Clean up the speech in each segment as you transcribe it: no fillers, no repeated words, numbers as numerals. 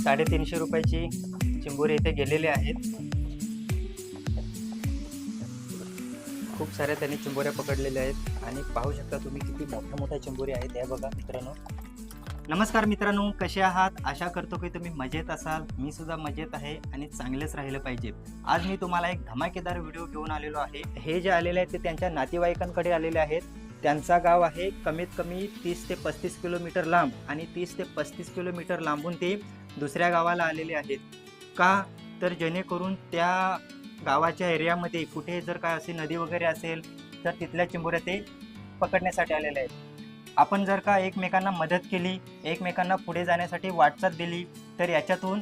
350 रुपयाची चिंबोरी इथे गेलेले आहेत. खूप साऱ्या त्यांनी चिंबोऱ्या पकडलेल्या आहेत आणि पाहू शकता तुम्ही किती मोठ्या मोठ्या चिंबोऱ्या आहेत. हे बघा मित्रांनो. नमस्कार मित्रांनो, कसे आहात? आशा करतो की तुम्ही मजेत असाल. मी सुद्धा मजेत आहे आणि चांगलेच राहिलं पाहिजे. आज मी तुम्हाला एक धमाकेदार व्हिडिओ घेऊन आलेलो आहे. हे जे आलेले आहेत ते त्यांच्या नातेवाईकांकडे आलेले आहेत. त्यांचा गाव आहे कमीत कमी 30 ते 35 किलोमीटर लांब आणि 30 ते 35 किलोमीटर लांबून ते दुसऱ्या गावाला आलेले आहेत. का तर जेणेकरून त्या गावाच्या एरियामध्ये कुठे जर काय असे नदी वगैरे असेल तर तिथल्या चिंबोऱ्या ते पकडण्यासाठी आलेले आहेत. आपण जर का एकमेकांना मदत केली, एकमेकांना पुढे जाण्यासाठी वाटचाल दिली तर याच्यातून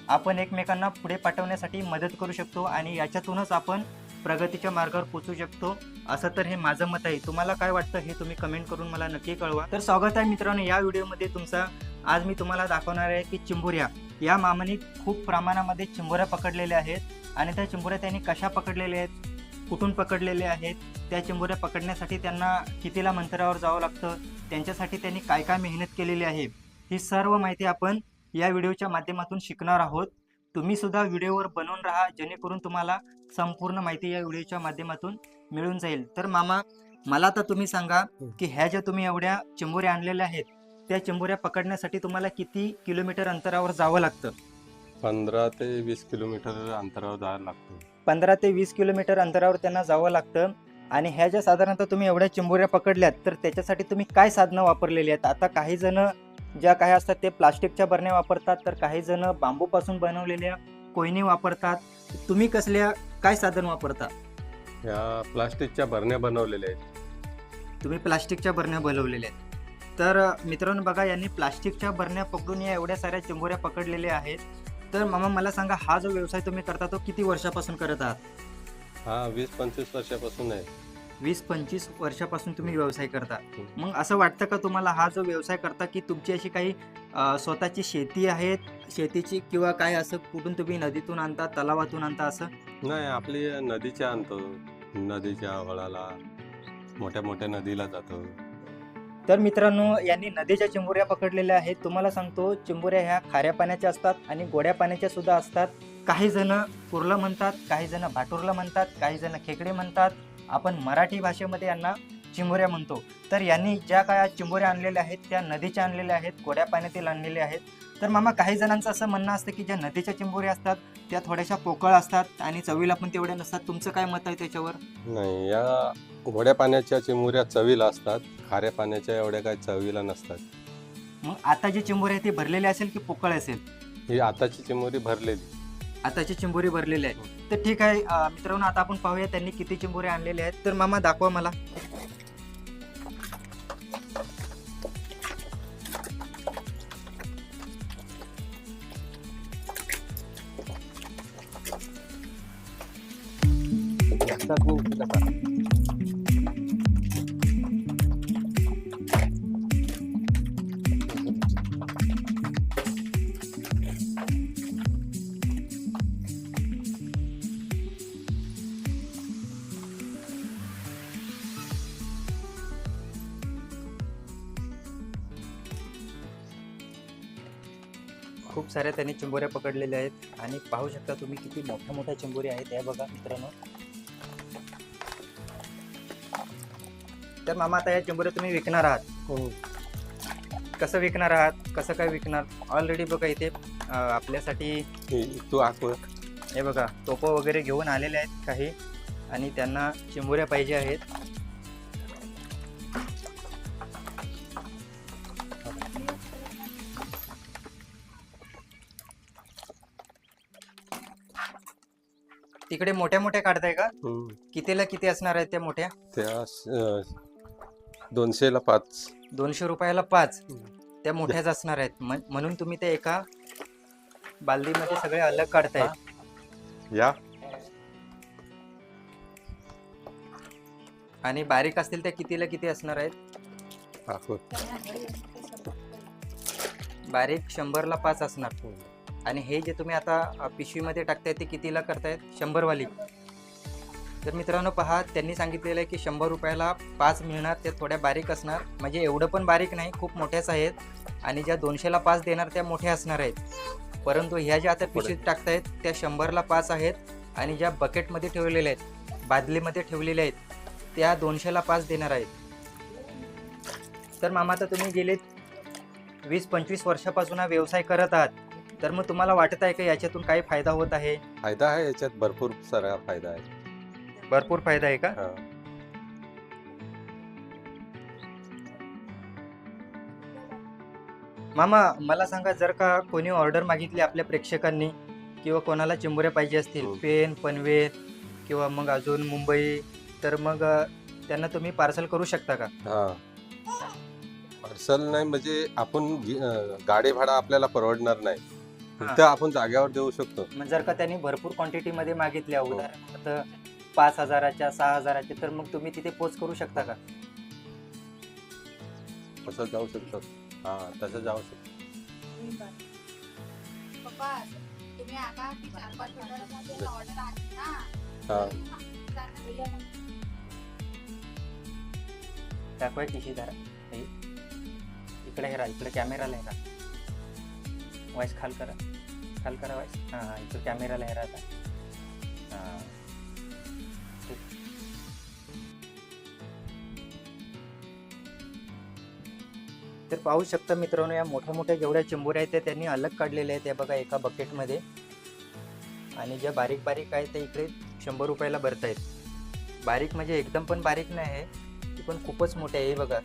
आपण एकमेकांना पुढे पाठवण्यासाठी मदत करू शकतो आणि याच्यातूनच आपण प्रगतीच्या मार्गावर पोहोचू शकतो. असं तर हे माझं मत आहे. तुम्हाला काय वाटतं हे तुम्ही कमेंट करून मला नक्की कळवा. तर स्वागत आहे मित्रांनो या व्हिडिओमध्ये तुमचा. आज मी तुम्हाला दाखवणार आहे की चिंबोऱ्या या मामाने खूप प्रमाणामध्ये चिंबोऱ्या पकडलेल्या आहेत आणि त्या चिंबोऱ्या त्यांनी कशा पकडलेल्या आहेत, कुठून पकडलेले आहेत, त्या चिंबोऱ्या पकडण्यासाठी त्यांना कितीला अंतरावर जावं लागतं, त्यांच्यासाठी त्यांनी काय काय मेहनत केलेली आहे, ही सर्व माहिती आपण या व्हिडिओच्या माध्यमातून शिकणार आहोत. तुम्ही सुद्धा व्हिडिओवर बनवून राहा जेणेकरून तुम्हाला संपूर्ण माहिती या व्हिडिओच्या माध्यमातून मिळून जाईल. तर मामा, मला आता तुम्ही सांगा की ह्या ज्या तुम्ही एवढ्या चिंबोऱ्या आणलेल्या आहेत त्या चिंबोऱ्या पकडण्यासाठी तुम्हाला किती किलोमीटर अंतरावर जावं लागतं? 15 ते 20 किलोमीटर अंतरावर जायला लागतं. 15 ते 20 किलोमीटर अंतरावर त्यांना जावं लागतं. आणि ह्या ज्या साधारणतः तुम्ही एवढ्या चिंबोऱ्या पकडल्यात तर त्याच्यासाठी तुम्ही काय साधनं वापरलेली आहेत? आता काही जण ज्या काही असतात ते प्लास्टिकच्या बरण्या वापरतात, तर काही जण बांबूपासून बनवलेल्या कोयनी वापरतात. तुम्ही कसल्या काय साधन वापरता? या प्लास्टिकच्या बरण्या बनवलेल्या आहेत. तुम्ही प्लास्टिकच्या बरण्या बनवलेल्या आहेत. तर मित्रांनो बघा, यांनी प्लास्टिकच्या बरण्या पकडून या एवढ्या साऱ्या चिंबोऱ्या पकडलेल्या आहेत. तर मामा मला सांगा, हा जो व्यवसाय तुम्ही करता तो किती वर्षापासून करत आहात? हा 20-25 वर्षापासून आहे. 20-25 वर्षापासून तुम्ही व्यवसाय करता. मग असं वाटतं का तुम्हाला हा जो व्यवसाय करता की तुमची अशी काही स्वतःची शेती आहेत, शेतीची किंवा काय असं कुठून तुम्ही नदीतून आणता, तलावातून आणता असं? नाही, आपली नदीच्या आणतो. नदीच्या वळाला, मोठ्या मोठ्या नदीला जातो. तर मित्रांनो, यांनी नदीच्या चिंबोऱ्या पकडलेल्या आहेत. तुम्हाला सांगतो, चिंबोऱ्या ह्या खाऱ्या पाण्याच्या असतात आणि गोड्या पाण्याच्या सुद्धा असतात. काही जण कुर्लं म्हणतात, काही जण भाटुरलं म्हणतात, काही जण खेकडे म्हणतात. आपण मराठी भाषेमध्ये यांना चिंबोऱ्या म्हणतो. तर यांनी ज्या काय चिंबोऱ्या आणलेल्या आहेत त्या नदीच्या आणलेल्या आहेत, गोड्या पाण्यातील आणलेल्या आहेत. तर मामा, काही जणांचं असं म्हणणं असतं की ज्या नदीच्या चिंबोऱ्या असतात त्या थोड्याशा पोकळ असतात आणि चवीला पण तेवढ्या नसतात. तुमचं काय मत आहे त्याच्यावर? नाही, या गोड्या पाण्याच्या चिमुऱ्या चवीला असतात. खाऱ्या पाण्याच्या एवढ्या काही चवीला नसतात. मग आता जी चिंबोरी आहे ती भरलेली असेल की पोकळ असेल? ही आताची चिमुरी भरलेली. आताची चिंबोरी भरलेली आहे. तर ठीक आहे मित्रांनो, आता आपण पाहूया त्यांनी किती चिंबोऱ्या आणलेल्या आहेत. तर मामा दाखवा मला. खूप साऱ्या त्यांनी चिंबोऱ्या पकडलेल्या आहेत आणि पाहू शकता तुम्ही किती मोठ्या मोठ्या चिंबोऱ्या आहेत. या बघा मित्रांनो. तर मामा, आता या चिंबोऱ्या तुम्ही विकणार आहात. कसं विकणार आहात, कसं काय विकणार? ऑलरेडी बघा इथे आपल्यासाठी तू आखव. हे बघा टोपं वगैरे घेऊन आलेले आहेत काही आणि त्यांना चिंबोऱ्या पाहिजे आहेत. तिकडे मोठ्या मोठ्या काढताय का? कितीला किती असणार आहेत त्या मोठ्या? त्या 200 ला 5. 200 रुपयाला 5 त्या मोठ्याच असणार आहेत. म्हणून तुम्ही ते एका बालदीमध्ये सगळे अलग काढताय. या आणि बारीक असतील त्या कितीला किती असणार आहेत? आखव. बारीक 100ला 5 असणार. आणि हे जे तुम्ही आता पिशवीमध्ये टाकताय ते कितीला करतायत? 100 वाली. तर मित्रांनो पहा, त्यांनी सांगितलेलं आहे की 100 रुपयाला 5 मिळणार. ते थोड्या बारीक असणार, म्हणजे एवढं पण बारीक नाही, खूप मोठ्याच आहेत. आणि ज्या 200ला 5 देणार त्या मोठ्या असणार आहेत. परंतु ह्या ज्या आता पिशवीत टाकतायत त्या 100ला 5 आहेत आणि ज्या बकेटमध्ये ठेवलेल्या आहेत, बादलीमध्ये ठेवलेल्या आहेत, त्या 200ला 5 देणार आहेत. तर मामा आता तुम्ही गेले 20-25 वर्षापासून हा व्यवसाय करत आहात, तर मग तुम्हाला वाटत आहे का याच्यातून काही फायदा होत आहे? फायदा आहे, याच्यात भरपूर सारा फायदा आहे. भरपूर फायदा आहे का? हा. मामा मला सांगा, जर का कोणी ऑर्डर मागितली आपल्या प्रेक्षकांनी किंवा कोणाला चिंबोऱ्या पाहिजे असतील, हो. पेन, पनवेल किंवा मग अजून मुंबई, तर मग त्यांना तुम्ही पार्सल करू शकता का? हा, पार्सल नाही म्हणजे आपण गाडी भाडा आपल्याला परवडणार नाही, हा. तर आपण जाग्यावर देऊ शकतो. मग जर का त्यांनी भरपूर क्वांटिटी मध्ये मागितल्या, उदाहरणार्थ 5,000च्या 6,000च्या, तर मग तुम्ही तिथे पोच करू शकता का? तसं जाऊ शकतो. हा, तसं जाऊ शकतो. पप्पा तुम्ही आता 4-5 ऑर्डर आली ना. हा. दाखवाय किशी जरा हे. इकडे हे राहा, इकडे कॅमेराला हे राहा. वॉइस खाल करा वॉइस. हा, इकडे कॅमेराला हे राहता. हा. तर पाहू शकता मित्रांनो, या मोठ्या मोठ्या जेवढ्या चिंबोऱ्या आहेत त्या त्यांनी अलग काढलेल्या आहेत. त्या बघा एका बकेटमध्ये, आणि ज्या बारीक बारीक आहेत त्या इकडे 100 रुपयाला भरतायत. बारीक म्हणजे एकदम पण बारीक नाही आहे, ती पण खूपच मोठी आहे. हे बघा,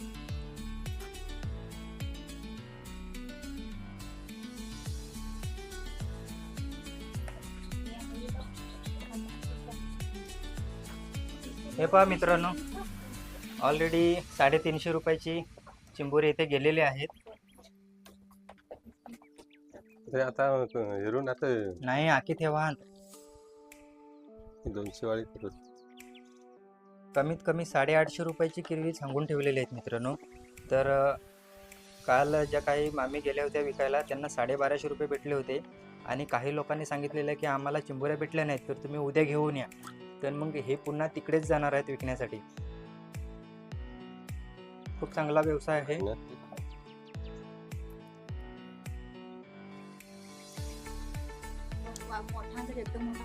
हे पहा मित्रांनो, ऑलरेडी 350 रुपयाची चिंबोरी इथे गेलेले आहेत. ते आता हेरून आता नाही आखी ठेवा, 200 वाली करू. कमीत कमी 850 रुपयाची किरवी सांगून ठेवलेली आहेत मित्रांनो. तर काल ज्या काही मामी गेल्या होत्या विकायला, त्यांना 1250 रुपये भेटले होते. आणि काही लोकांनी सांगितलेलं की आम्हाला चिंबोऱ्या भेटल्या नाहीत, तर तुम्ही उद्या घेऊन या. तर मग हे पुन्हा तिकडेच जाणार आहेत विकण्यासाठी. खूप चांगला व्यवसाय आहे. मोठा जर एकदम मोठा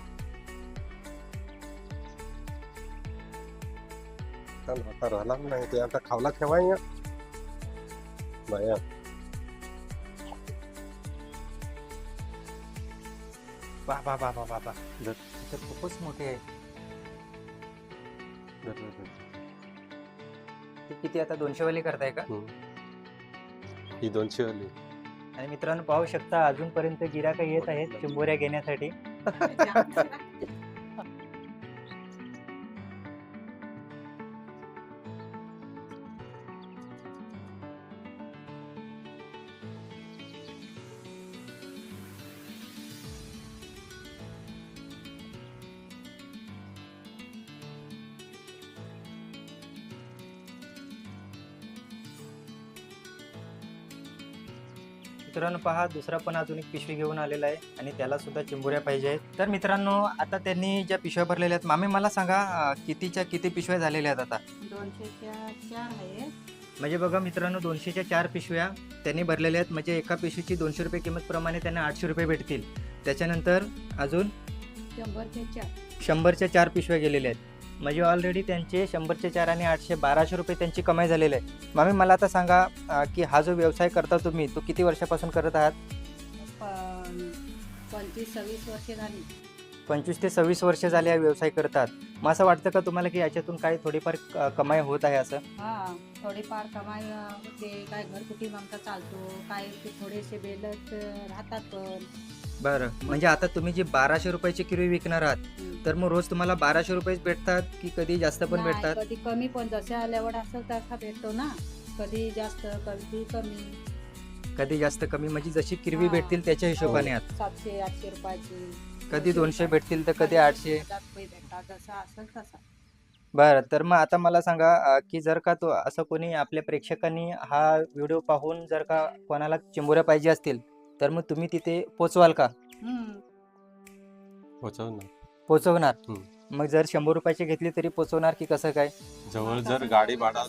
आता राहिला नाही, ते आता खावला ठेवाय या बाया. बाबा तर खूपच मोठे आहे. ते किती आता 200 वाली करताय का? ही 200 वाली. आणि मित्रांनो पाहू शकता, अजूनपर्यंत गिराक येत आहेत चिंबोऱ्या घेण्यासाठी. मित्रांनो पहा, दुसरा पण अजून एक पिशवी घेऊन आलेला आहे आणि त्याला सुद्धा चिंबोऱ्या पाहिजे आहेत. तर मित्रांनो आता त्यांनी ज्या पिशव्या भरलेल्या आहेत, मामी मला सांगा कितीच्या किती पिशव्या झालेल्या आहेत आता? 200च्या 4 आहे. म्हणजे बघा मित्रांनो, 200च्या 4 पिशव्या त्यांनी भरलेल्या आहेत. म्हणजे एका पिशवीची 200 रुपये किंमत प्रमाणे त्यांना 800 रुपये भेटतील. त्याच्यानंतर अजून 100च्या 4. 100च्या 4 पिशव्या गेलेल्या आहेत. म्हणजे ऑलरेडी त्यांचे 100चे 4 आणि 800 1200 रुपये त्यांची कमाई झालेली आहे. मामी मला आता सांगा की हा जो व्यवसाय करता तुम्ही, तो किती वर्षापासून करत आहात? 25-26 वर्षे झाली. 25 ते 26 वर्ष झाले हा व्यवसाय करतात. मग असं वाटतं का तुम्हाला की याच्यातून काही थोडीफार कमाई होत आहे असं? हा, थोडीफार कमाई होते. काय घरकुटी आमचा चालतो, काय ते थोडेसे बेलच राहतात. पण बरं, म्हणजे आता तुम्ही जी 1200 रुपयाची किरवी विकणार आहात, तर मग रोज तुम्हाला 1200 रुपयेच भेटतात की कधी जास्त पण नाही, भेटतात? कधी कमी, पण जसे आल्यावर असं तसा भेटतो ना. कधी जास्त कधी कमी. कधी जास्त कमी, म्हणजे जशी किरवी हा. भेटतील त्याच्या हिशोबाने आहात. 700-800 रुपयाची. कधी 200 भेटतील तर कधी 800. भेटतात, जसा असेल तसा. बरं, तर मग आता मला सांगा की जर का तो असं कोणी आपल्या प्रेक्षकांनी हा व्हिडिओ पाहून जर का कोणाला चिंबोऱ्या पाहिजे असतील, तर मग तुम्ही तिथे पोचवाल का? पोचवणार? मग जर 100 रुपयाची घेतली तरी पोचवणार की कसं काय? जवळ जर गाडी भाडा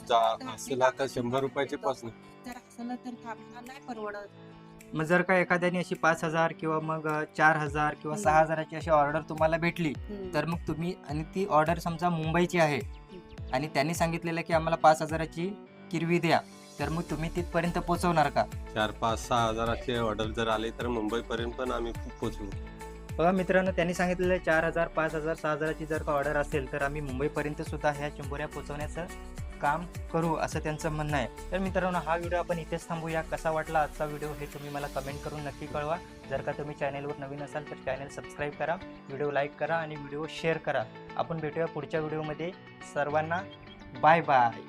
असेल तर 100 रुपयाची पासून. जर असलं तर आम्हाला नाही परवडत. मग जर का एखाद्याने अशी 5,000 किंवा मग 4,000 किंवा 6,000ची अशी ऑर्डर तुम्हाला भेटली, तर मग तुम्ही आणि ती ऑर्डर समजा मुंबईची आहे आणि त्यांनी सांगितलेलं की आम्हाला 5,000ची किरवी द्या, तर मग तुम्ही तिथपर्यंत पोहोचवणार का? 4-5-6 हजाराची ऑर्डर जर आली तर मुंबईपर्यंत पण आम्ही पोचवू. बघा मित्रांनो, त्यांनी सांगितलेलं 4,000, 5,000, 6,000ची जर का ऑर्डर असेल तर आम्ही मुंबईपर्यंत सुद्धा ह्या चिंबोऱ्या पोहोचवण्याचं काम करू, असं त्यांचं म्हणणं आहे. तर मित्रांनो, हा व्हिडिओ आपण इथेच थांबूया. कसा वाटला आजचा व्हिडिओ हे तुम्ही मला कमेंट करून नक्की कळवा. जर का तुम्ही चॅनलवर नवीन असाल तर चॅनल सबस्क्राईब करा, व्हिडिओ लाईक करा आणि व्हिडिओ शेअर करा. आपण भेटूया पुढच्या व्हिडिओमध्ये. सर्वांना बाय बाय.